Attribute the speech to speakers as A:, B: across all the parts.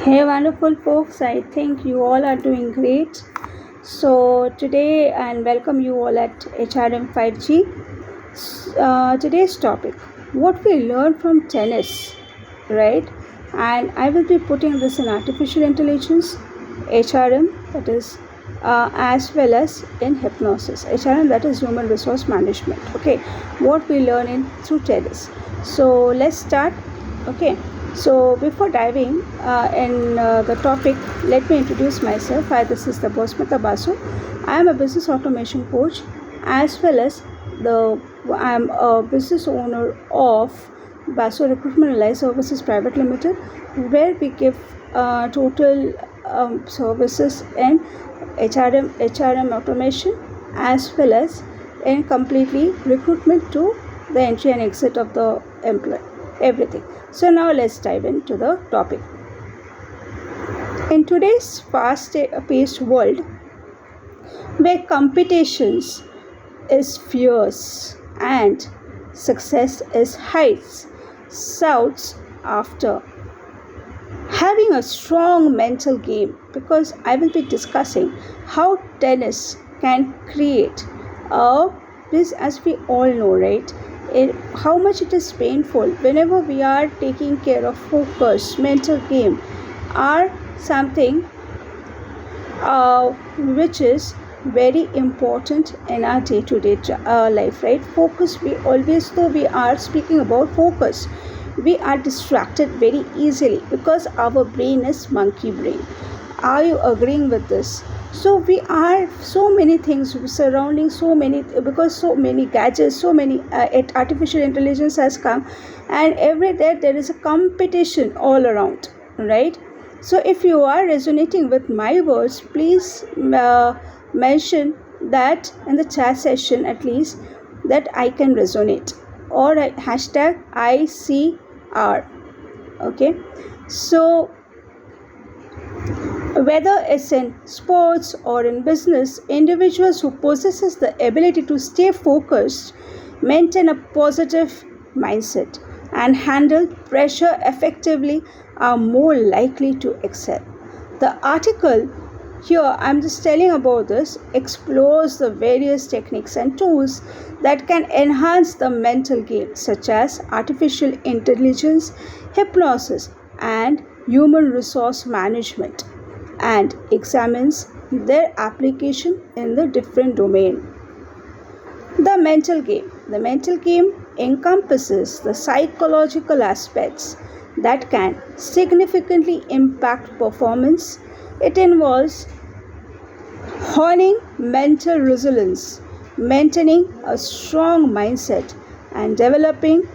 A: Hey, wonderful folks, I think you all are doing great. So, today, and welcome you all at HRM 5G. Today's topic, what we learn from tennis, right? And I will be putting this in artificial intelligence, HRM, that is, as well as in hypnosis, HRM, that is human resource management. Okay, what we learn in through tennis. So, let's start. Okay. So before diving in the topic, let me introduce myself. Hi, this is the Bosmita Basu. I am a business automation coach as well as I am a business owner of Basu Recruitment and Life Services Private Limited, where we give total services in HRM automation as well as in completely recruitment to the entry and exit of the employee, everything. So now let's dive into the topic. In today's fast-paced world, where competitions is fierce and success is heights, sought after, having a strong mental game, because I will be discussing how tennis can create this, as we all know, right? How much it is painful whenever we are taking care of focus, mental game are something which is very important in our day-to-day life, right? Focus, we always, though we are speaking about focus, we are distracted very easily because our brain is monkey brain. Are you agreeing with this? So we are so many things surrounding, so many, because so many gadgets, so many artificial intelligence has come, and everywhere there is a competition all around, right? So if you are resonating with my words, please mention that in the chat session, at least, that I can resonate, or hashtag ICR. Okay, so whether it's in sports or in business, individuals who possesses the ability to stay focused, maintain a positive mindset, and handle pressure effectively are more likely to excel. The article here, I'm just telling about this, explores the various techniques and tools that can enhance the mental game, such as artificial intelligence, hypnosis, and human resource management, and examines their application in the different domain. The mental game. The mental game encompasses the psychological aspects that can significantly impact performance. It involves honing mental resilience, maintaining a strong mindset, and developing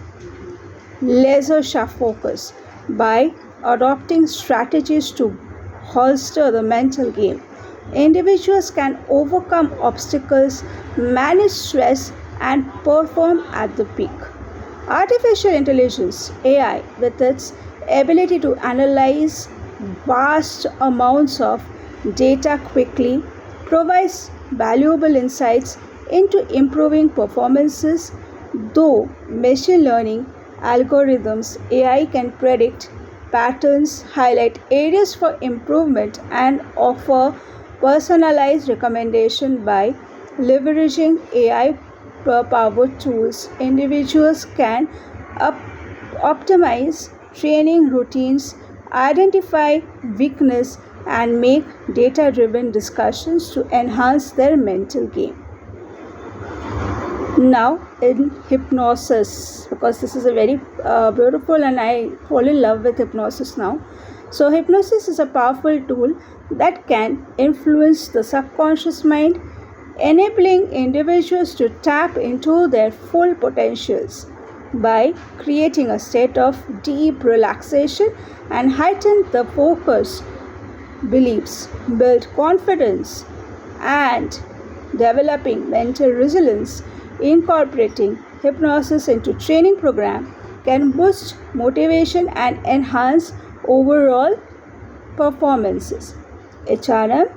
A: laser-sharp focus by adopting strategies to bolster the mental game. Individuals can overcome obstacles, manage stress, and perform at the peak. Artificial intelligence, AI, with its ability to analyze vast amounts of data quickly, provides valuable insights into improving performances. Though machine learning algorithms, AI can predict patterns, highlight areas for improvement, and offer personalized recommendation. By leveraging AI powered tools, individuals can optimize training routines, identify weakness, and make data-driven discussions to enhance their mental game. Now in hypnosis, because this is a very beautiful, and I fall in love with hypnosis now. So hypnosis is a powerful tool that can influence the subconscious mind, enabling individuals to tap into their full potentials by creating a state of deep relaxation and heighten the focus, beliefs, build confidence, and developing mental resilience. Incorporating hypnosis into training program can boost motivation and enhance overall performances. HRM,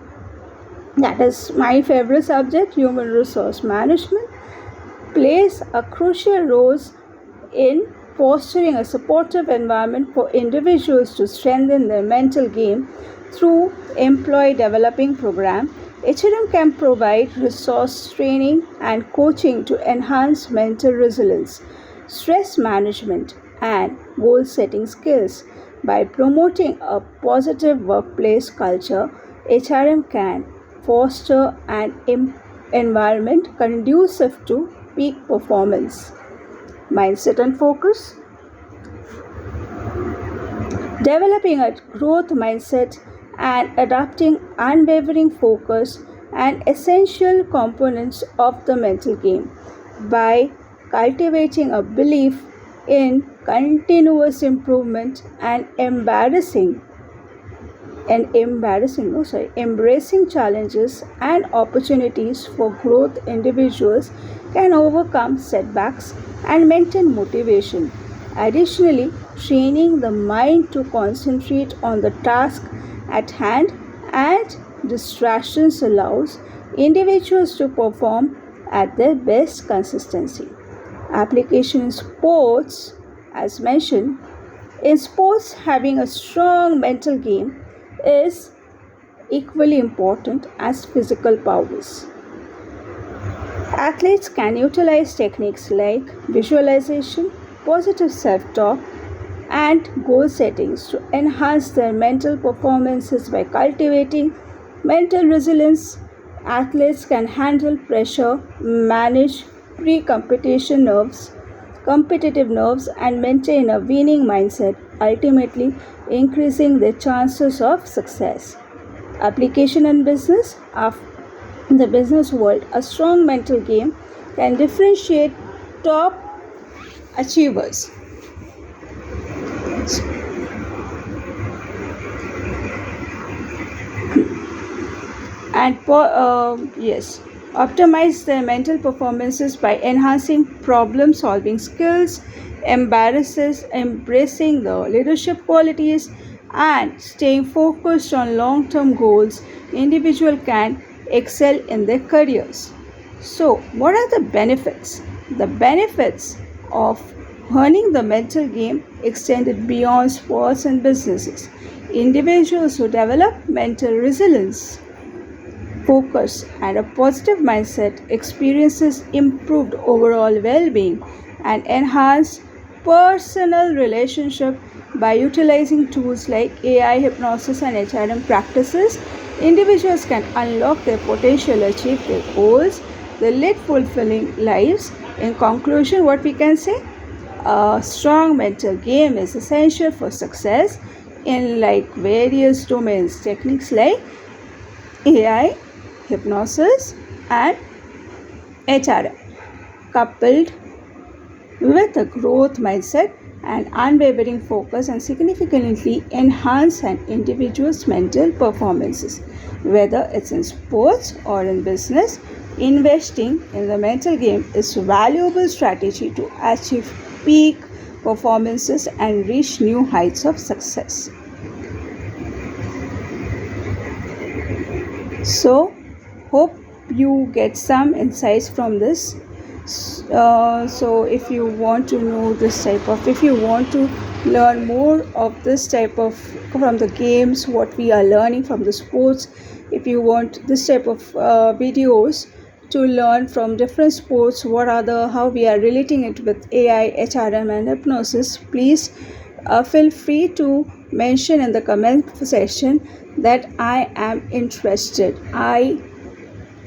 A: that is my favorite subject, human resource management, plays a crucial role in fostering a supportive environment for individuals to strengthen their mental game through employee developing program. HRM can provide resource training and coaching to enhance mental resilience, stress management, and goal setting skills. By promoting a positive workplace culture, HRM can foster an environment conducive to peak performance. Mindset and focus. Developing a growth mindset and adopting unwavering focus and essential components of the mental game. By cultivating a belief in continuous improvement and embracing challenges and opportunities for growth, individuals can overcome setbacks and maintain motivation. Additionally, training the mind to concentrate on the task at hand and distractions allows individuals to perform at their best consistency. Application in sports, as mentioned, in sports, having a strong mental game is equally important as physical powers. Athletes can utilize techniques like visualization, positive self talk, and goal settings to enhance their mental performances by cultivating mental resilience. Athletes can handle pressure, manage competitive nerves, and maintain a winning mindset, ultimately increasing their chances of success. Application in business. In the business world, a strong mental game can differentiate top achievers. And optimize their mental performances by enhancing problem solving skills, embracing the leadership qualities, and staying focused on long term goals. Individual can excel in their careers. So, what are the benefits? The benefits of honing the mental game extended beyond sports and businesses. Individuals who develop mental resilience, focus, and a positive mindset experiences improved overall well-being and enhanced personal relationship. By utilizing tools like AI, hypnosis, and HRM practices, individuals can unlock their potential, achieve their goals, they lead fulfilling lives. In conclusion, what we can say, a strong mental game is essential for success in various domains. Techniques like AI, hypnosis, and HRM, coupled with a growth mindset and unwavering focus, and significantly enhance an individual's mental performances. Whether it's in sports or in business, investing in the mental game is a valuable strategy to achieve peak performances and reach new heights of success. So, hope you get some insights from this. So if you want to know if you want to learn more of this type of from the games, what we are learning from the sports, if you want this type of videos to learn from different sports, how we are relating it with AI, HRM, and hypnosis, please feel free to mention in the comment section that I am interested.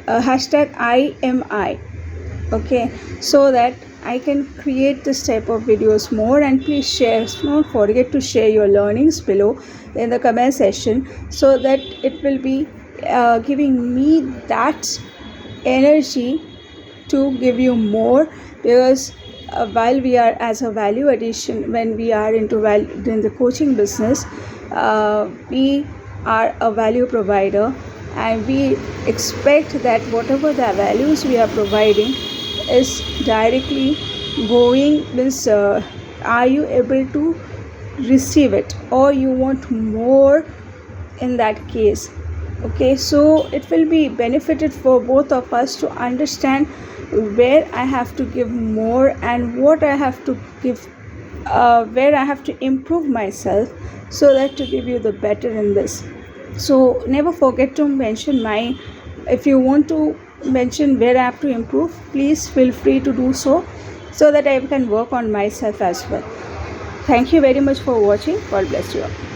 A: Hashtag IMI. Okay, so that I can create this type of videos more. And please share, don't forget to share your learnings below in the comment section, so that it will be giving me that energy to give you more. Because while we are as a value addition, when we are in the coaching business, we are a value provider, and we expect that whatever the values we are providing is directly going, means are you able to receive it, or you want more in that case. Okay, so it will be benefited for both of us to understand where I have to give more and what I have to give where I have to improve myself so that to give you the better in this. So never forget to mention my, if you want to mention where I have to improve, please feel free to do so that I can work on myself as well. Thank you very much for watching. God bless you all.